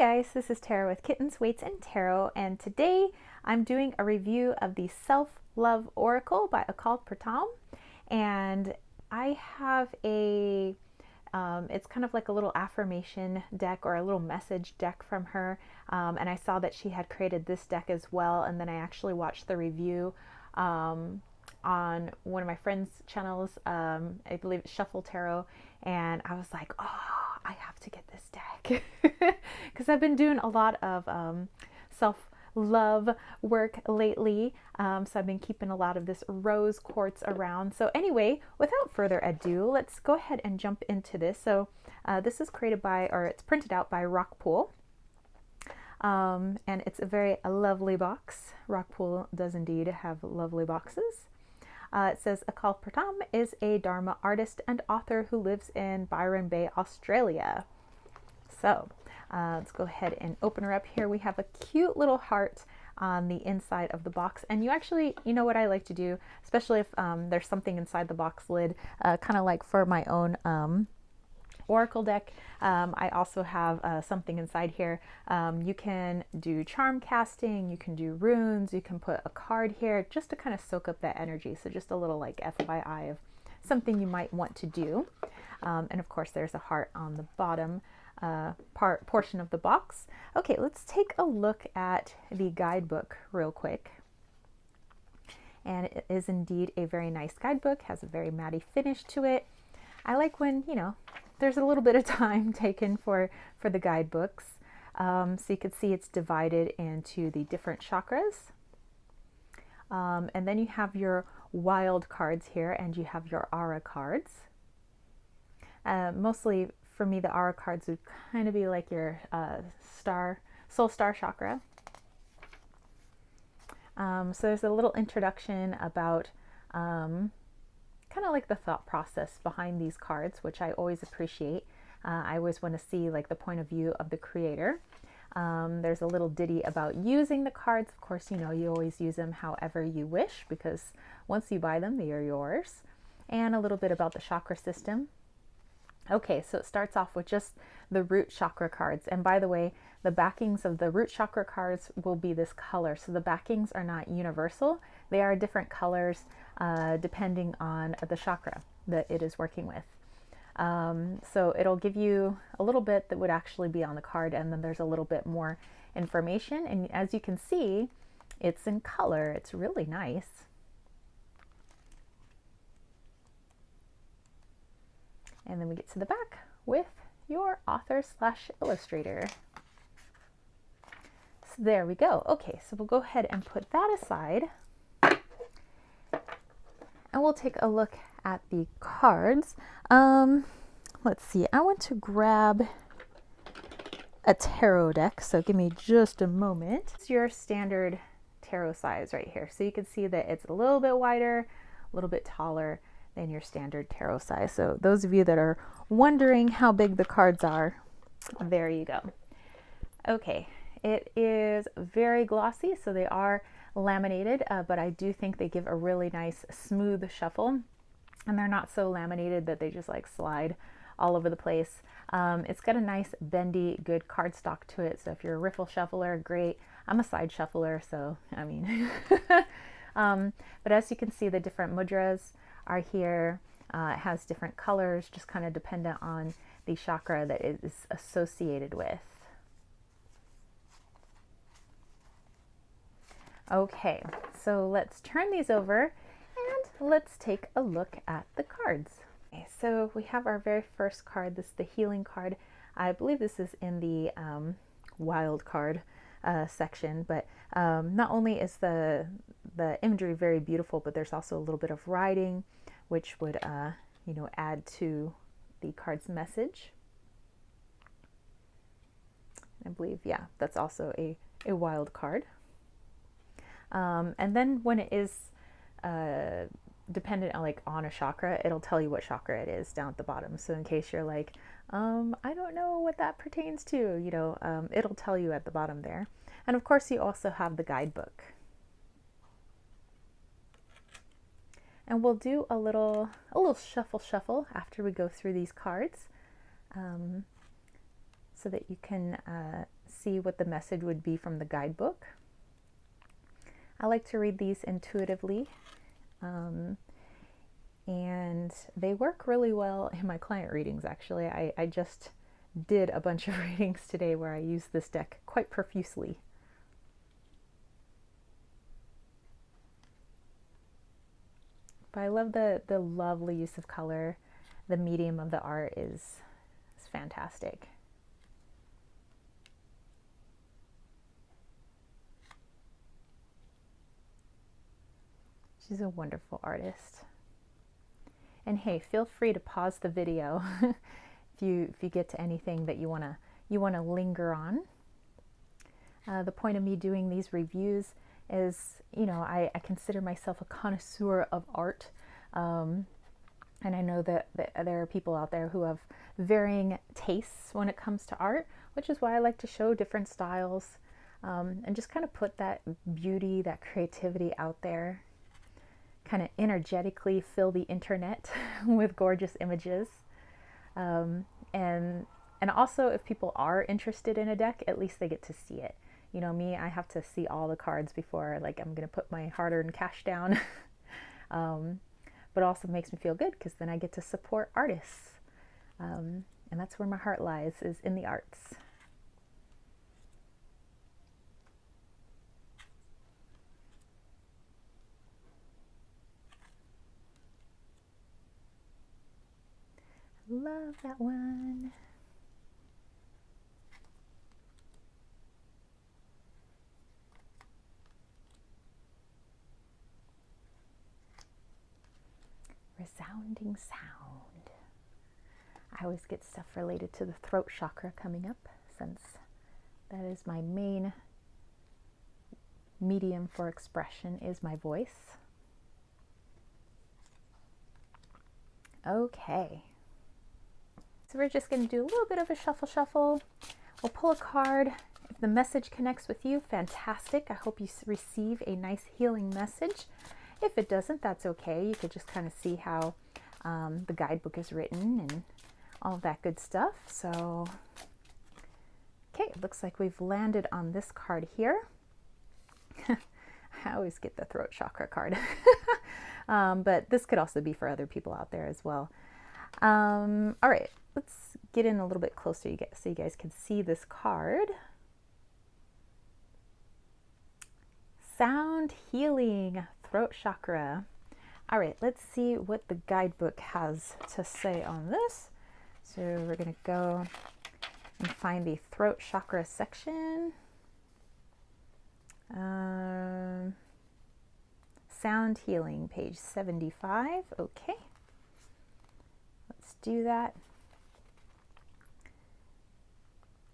guys, this is Tarot with Kittens, Weights, and Tarot, and today I'm doing a review of the Self-Love Oracle by Akal Pratam, and I have it's kind of like a little affirmation deck or a little message deck from her, and I saw that she had created this deck as well, and then I actually watched the review on one of my friends' channels, I believe it's Shuffle Tarot, and I was like, oh, I have to get this deck because I've been doing a lot of self-love work lately, so I've been keeping a lot of this rose quartz around. So anyway, without further ado, let's go ahead and jump into this. So this is created by, or it's printed out by Rockpool. And it's a lovely box. Rockpool does indeed have lovely boxes. It says Akal Pratam is a Dharma artist and author who lives in Byron Bay, Australia. So let's go ahead and open her up here. We have a cute little heart on the inside of the box. And you know what I like to do, especially if there's something inside the box lid, kind of like for my own Oracle deck. I also have something inside here. You can do charm casting, you can do runes, you can put a card here just to kind of soak up that energy. So just a little like FYI of something you might want to do. And of course there's a heart on the bottom portion of the box. Okay, let's take a look at the guidebook real quick. And it is indeed a very nice guidebook, has a very matte finish to it. I like when, there's a little bit of time taken for the guidebooks. So you can see it's divided into the different chakras. And then you have your wild cards here, and you have your aura cards. Mostly for me, the aura cards would kind of be like your soul star chakra. So there's a little introduction about kind of like the thought process behind these cards, which I always appreciate. I always want to see like the point of view of the creator. There's a little ditty about using the cards. Of course, you always use them however you wish, because once you buy them, they are yours. And a little bit about the chakra system. Okay, so it starts off with just the root chakra cards. And by the way, the backings of the root chakra cards will be this color. So the backings are not universal. They are different colors depending on the chakra that it is working with. So it'll give you a little bit that would actually be on the card, and then there's a little bit more information. And as you can see, it's in color. It's really nice. And then we get to the back with your author/illustrator. So there we go. Okay, so we'll go ahead and put that aside. And we'll take a look at the cards. Let's see, I want to grab a tarot deck, so give me just a moment. It's your standard tarot size right here. So you can see that it's a little bit wider, a little bit taller than your standard tarot size. So those of you that are wondering how big the cards are, there you go. Okay, it is very glossy, so they are laminated, but I do think they give a really nice smooth shuffle, and they're not so laminated that they just like slide all over the place. It's got a nice bendy, good cardstock to it, so if you're a riffle shuffler, great. I'm a side shuffler, so I mean but as you can see, the different mudras are here. It has different colors, just kind of dependent on the chakra that it is associated with. Okay, so let's turn these over and let's take a look at the cards. Okay, so we have our very first card. This is the healing card. I believe this is in the wild card section, but not only is the imagery very beautiful, but there's also a little bit of writing, which would add to the card's message. I believe, yeah, that's also a wild card. And then when it is dependent on a chakra, it'll tell you what chakra it is down at the bottom. So in case you're like, I don't know what that pertains to, it'll tell you at the bottom there. And of course you also have the guidebook. And we'll do a little shuffle after we go through these cards, so that you can see what the message would be from the guidebook. I like to read these intuitively, and they work really well in my client readings, actually. I just did a bunch of readings today where I used this deck quite profusely. But I love the lovely use of color. The medium of the art is fantastic. She's a wonderful artist. And hey, feel free to pause the video if you get to anything that you wanna linger on. The point of me doing these reviews is, you know, I consider myself a connoisseur of art, and I know that there are people out there who have varying tastes when it comes to art, which is why I like to show different styles, and just kind of put that beauty, that creativity out there. Kind of energetically fill the internet with gorgeous images. And also, if people are interested in a deck, at least they get to see it. You know me, I have to see all the cards before I'm going to put my hard-earned cash down. But also makes me feel good because then I get to support artists. And that's where my heart lies, is in the arts. Love that one. Resounding sound. I always get stuff related to the throat chakra coming up, since that is my main medium for expression, is my voice. Okay. So we're just going to do a little bit of a shuffle. We'll pull a card. If the message connects with you, fantastic. I hope you receive a nice healing message. If it doesn't, that's okay. You could just kind of see how the guidebook is written and all of that good stuff. So, okay, it looks like we've landed on this card here. I always get the throat chakra card. But this could also be for other people out there as well. All right, let's get in a little bit closer so you guys can see this card. Sound healing, throat chakra. All right, let's see what the guidebook has to say on this. So we're going to go and find the throat chakra section. Sound healing, page 75. Okay. Let's do that.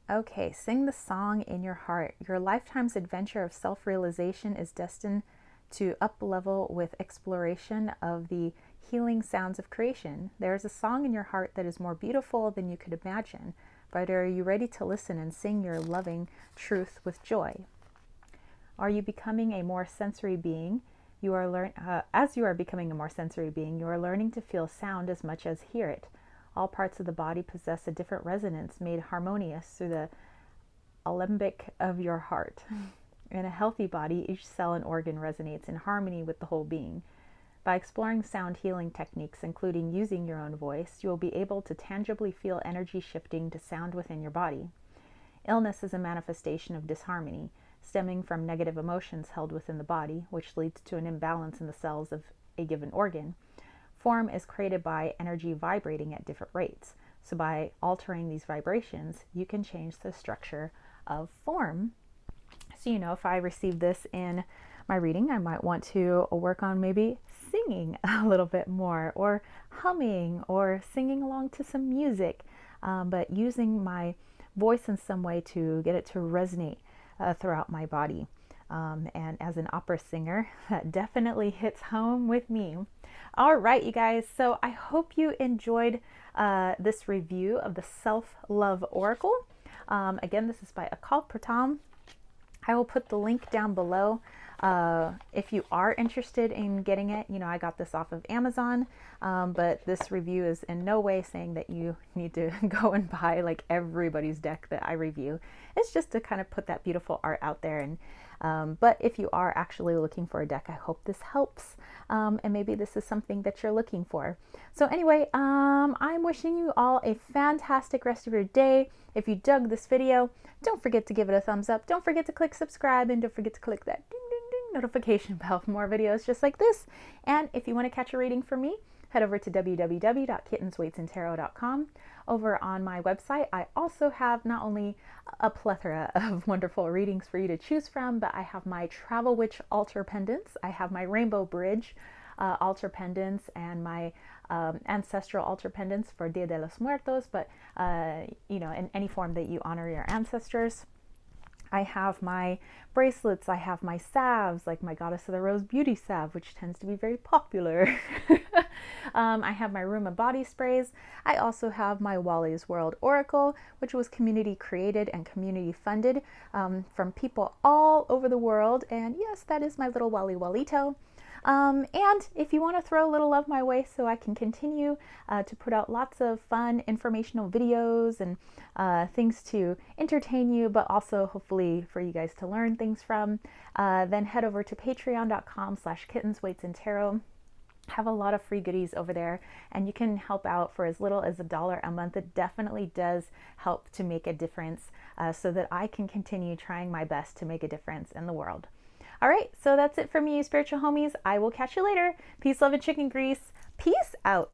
Okay, sing the song in your heart. Your lifetime's adventure of self-realization is destined to up-level with exploration of the healing sounds of creation. There is a song in your heart that is more beautiful than you could imagine, but are you ready to listen and sing your loving truth with joy? Are you becoming a more sensory being? As you are becoming a more sensory being, you are learning to feel sound as much as hear it. All parts of the body possess a different resonance made harmonious through the alembic of your heart. In a healthy body, each cell and organ resonates in harmony with the whole being. By exploring sound healing techniques, including using your own voice, you will be able to tangibly feel energy shifting to sound within your body. Illness is a manifestation of disharmony, stemming from negative emotions held within the body, which leads to an imbalance in the cells of a given organ. Form is created by energy vibrating at different rates. So by altering these vibrations, you can change the structure of form. So, you know, if I receive this in my reading, I might want to work on maybe singing a little bit more, or humming, or singing along to some music, but using my voice in some way to get it to resonate throughout my body. And as an opera singer, that definitely hits home with me. All right, you guys, so I hope you enjoyed this review of the Self-Love Oracle. Again, this is by Akal Pratam. I will put the link down below. If you are interested in getting it, I got this off of Amazon, but this review is in no way saying that you need to go and buy like everybody's deck that I review. It's just to kind of put that beautiful art out there. And but if you are actually looking for a deck, I hope this helps, and maybe this is something that you're looking for. So anyway, I'm wishing you all a fantastic rest of your day. If you dug this video, don't forget to give it a thumbs up. Don't forget to click subscribe, and don't forget to click that ding ding ding notification bell for more videos just like this. And if you want to catch a reading from me, head over to www.kittenswaitsandtarot.com. Over on my website, I also have not only a plethora of wonderful readings for you to choose from, but I have my Travel Witch altar pendants, I have my Rainbow Bridge altar pendants, and my ancestral altar pendants for Dia de los Muertos, but in any form that you honor your ancestors. I have my bracelets, I have my salves, like my Goddess of the Rose Beauty salve, which tends to be very popular. I have my Room and Body sprays. I also have my Wally's World Oracle, which was community created and community funded from people all over the world. And yes, that is my little Wally Wallito. And if you want to throw a little love my way so I can continue to put out lots of fun informational videos and things to entertain you, but also hopefully for you guys to learn things from, then head over to patreon.com/kittenswaitsandtarot. Have a lot of free goodies over there, and you can help out for as little as $1 a month. It definitely does help to make a difference so that I can continue trying my best to make a difference in the world. All right, so that's it from me, you spiritual homies. I will catch you later. Peace, love, and chicken grease. Peace out.